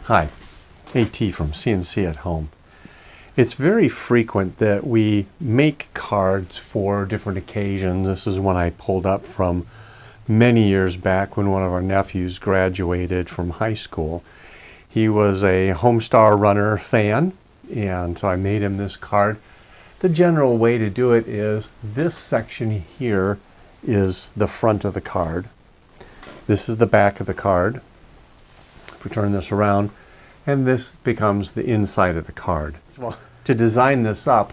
Hi, AT from CNC at Home. It's very frequent that we make cards for different occasions. This is one I pulled up from many years back when one of our nephews graduated from high school. He was a Homestar Runner fan, and so I made him this card. The general way to do it is this section here is the front of the card. This is the back of the card. If we turn this around, and this becomes the inside of the card. Well, to design this up,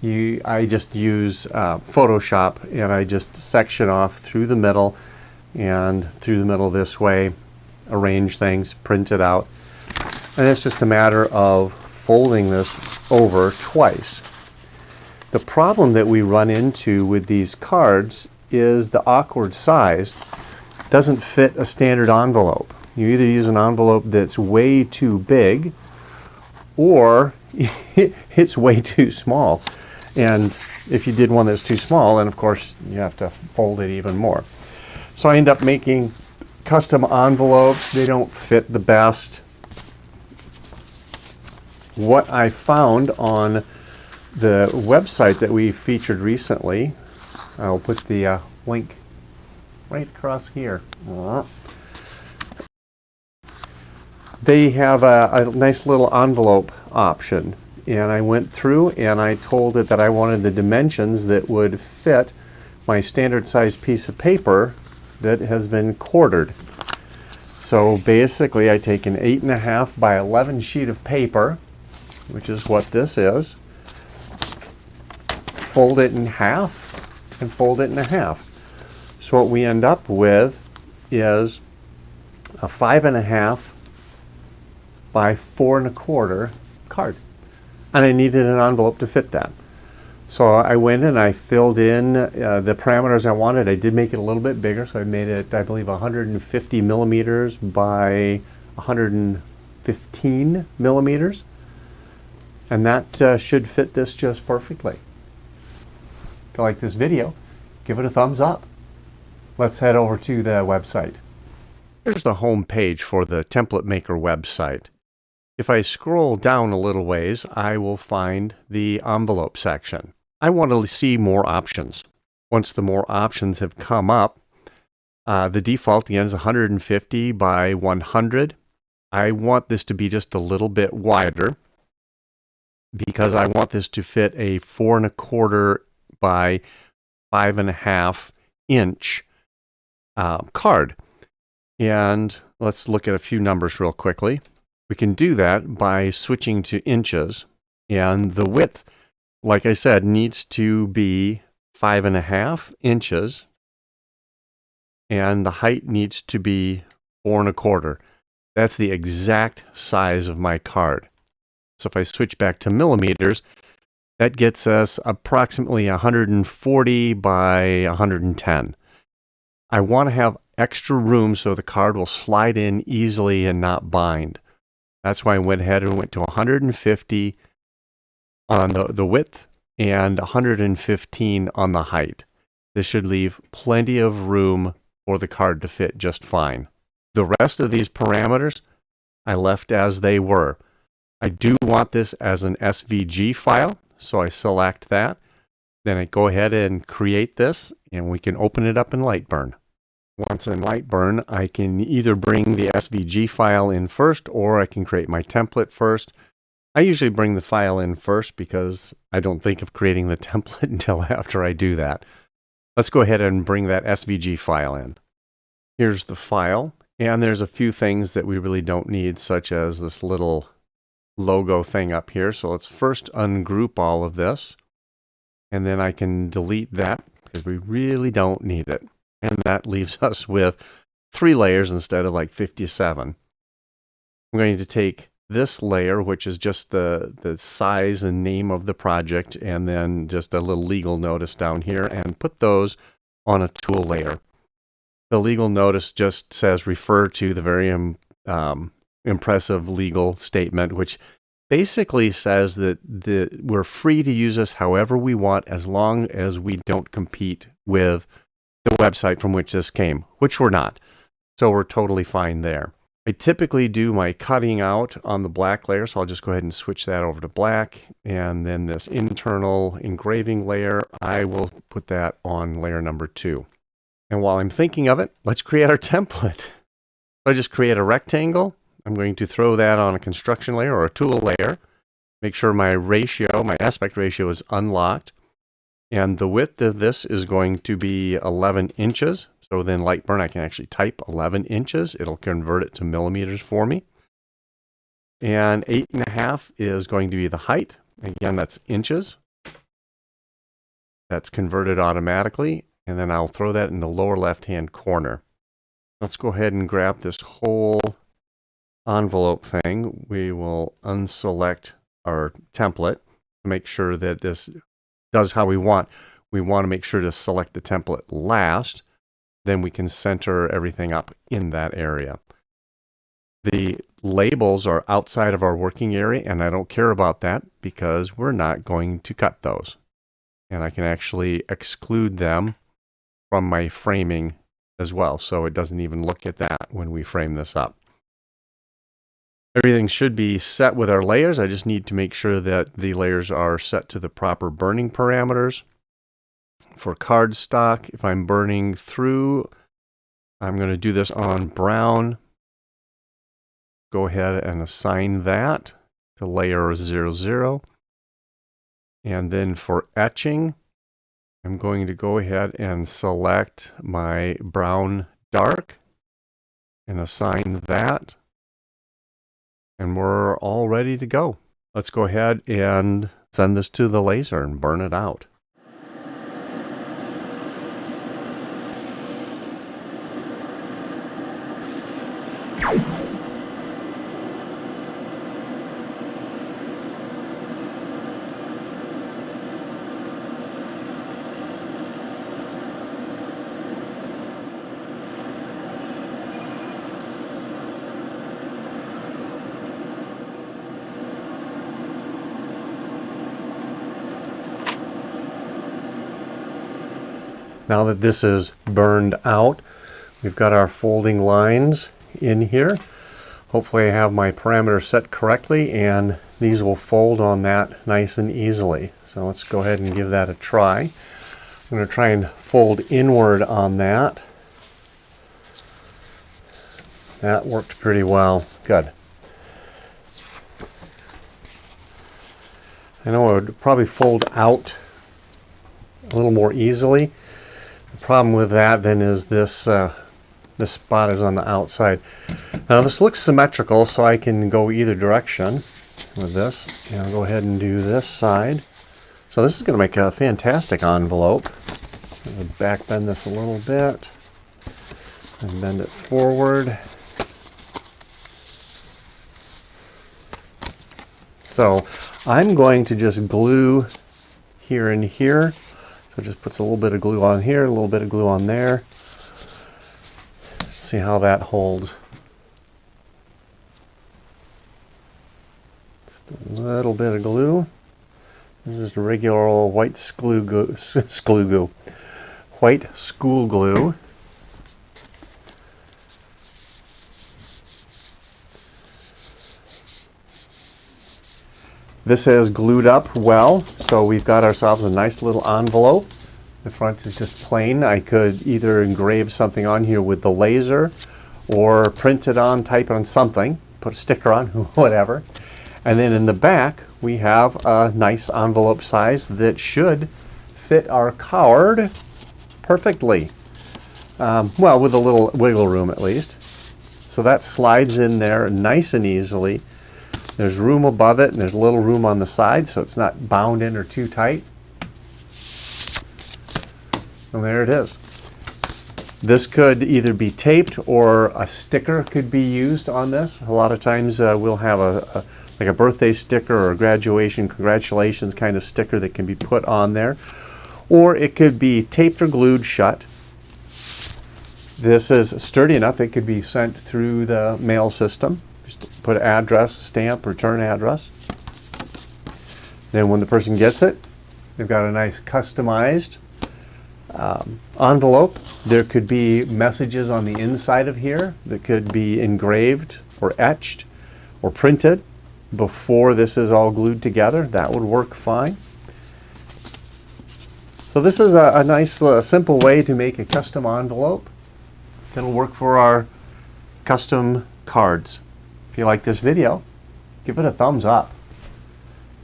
I just use Photoshop, and I just section off through the middle and through the middle this way, arrange things, print it out. And it's just a matter of folding this over twice. The problem that we run into with these cards is the awkward size doesn't fit a standard envelope. You either use an envelope that's way too big or it's way too small. And if you did one that's too small, then of course you have to fold it even more. So I end up making custom envelopes. They don't fit the best. What I found on the website that we featured recently, I'll put the link right across here. They have a nice little envelope option, and I went through and I told it that I wanted the dimensions that would fit my standard size piece of paper that has been quartered. So basically I take an 8.5 by 11 sheet of paper, which is what this is, fold it in half and fold it in half. So what we end up with is a 5.5 by 4.25 card. And I needed an envelope to fit that. So I went and I filled in the parameters I wanted. I did make it a little bit bigger, so I made it, I believe, 150 millimeters by 115 millimeters. And that should fit this just perfectly. If you like this video, give it a thumbs up. Let's head over to the website. Here's the home page for the Template Maker website. If I scroll down a little ways, I will find the envelope section. I want to see more options. Once the more options have come up, the default again is 150 by 100. I want this to be just a little bit wider because I want this to fit a 4.25 by 5.5 inch card. And let's look at a few numbers real quickly. We can do that by switching to inches, and the width, like I said, needs to be 5.5 inches, and the height needs to be 4.25. That's the exact size of my card. So if I switch back to millimeters, that gets us approximately 140 by 110. I want to have extra room so the card will slide in easily and not bind. That's why I went ahead and went to 150 on the width and 115 on the height. This should leave plenty of room for the card to fit just fine. The rest of these parameters I left as they were. I do want this as an SVG file, so I select that. Then I go ahead and create this, and we can open it up in LightBurn. Once in LightBurn, I can either bring the SVG file in first, or I can create my template first. I usually bring the file in first because I don't think of creating the template until after I do that. Let's go ahead and bring that SVG file in. Here's the file, and there's a few things that we really don't need, such as this little logo thing up here. So let's first ungroup all of this, and then I can delete that because we really don't need it. And that leaves us with 3 layers instead of like 57. I'm going to take this layer, which is just the size and name of the project, and then just a little legal notice down here, and put those on a tool layer. The legal notice just says refer to the very impressive legal statement, which basically says that we're free to use this however we want as long as we don't compete with the website from which this came, which we're not. So we're totally fine there. I typically do my cutting out on the black layer, so I'll just go ahead and switch that over to black. And then this internal engraving layer, I will put that on layer number 2. And while I'm thinking of it, let's create our template. So I just create a rectangle. I'm going to throw that on a construction layer or a tool layer. Make sure my ratio, my aspect ratio is unlocked. And the width of this is going to be 11 inches. So then LightBurn, I can actually type 11 inches. It'll convert it to millimeters for me. And 8.5 is going to be the height. Again, that's inches. That's converted automatically. And then I'll throw that in the lower left-hand corner. Let's go ahead and grab this whole envelope thing. We will unselect our template to make sure that this does how we want. We want to make sure to select the template last. Then we can center everything up in that area. The labels are outside of our working area, and I don't care about that because we're not going to cut those. And I can actually exclude them from my framing as well, so it doesn't even look at that when we frame this up. Everything should be set with our layers. I just need to make sure that the layers are set to the proper burning parameters. For cardstock, if I'm burning through, I'm going to do this on brown. Go ahead and assign that to layer 00. And then for etching, I'm going to go ahead and select my brown dark and assign that. And we're all ready to go. Let's go ahead and send this to the laser and burn it out. Now that this is burned out, we've got our folding lines in here. Hopefully I have my parameters set correctly and these will fold on that nice and easily. So let's go ahead and give that a try. I'm going to try and fold inward on that. That worked pretty well. Good. I know I would probably fold out a little more easily. The problem with that then is this this spot is on the outside. Now this looks symmetrical, so I can go either direction with this. And I'll go ahead and do this side. So this is going to make a fantastic envelope. I'm going to back bend this a little bit and bend it forward. So I'm going to just glue here and here. So it just puts a little bit of glue on here, a little bit of glue on there. See how that holds. Just a little bit of glue. This is just a regular old white white school glue. This has glued up well, so we've got ourselves a nice little envelope. The front is just plain. I could either engrave something on here with the laser or print it on, type it on something, put a sticker on, whatever. And then in the back, we have a nice envelope size that should fit our card perfectly. Well, with a little wiggle room at least. So that slides in there nice and easily. There's room above it, and there's a little room on the side, so it's not bound in or too tight. And there it is. This could either be taped or a sticker could be used on this. A lot of times we'll have like a birthday sticker or a graduation congratulations kind of sticker that can be put on there. Or it could be taped or glued shut. This is sturdy enough it could be sent through the mail system. Just put address, stamp, return address. Then when the person gets it, they've got a nice customized envelope. There could be messages on the inside of here that could be engraved or etched or printed before this is all glued together. That would work fine. So this is a nice simple way to make a custom envelope. It'll work for our custom cards. If you like this video, give it a thumbs up.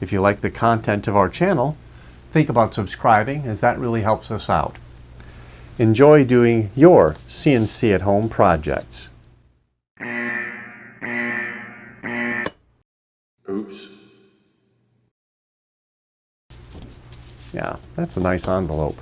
If you like the content of our channel, think about subscribing, as that really helps us out. Enjoy doing your CNC at home projects. Oops. Yeah, that's a nice envelope.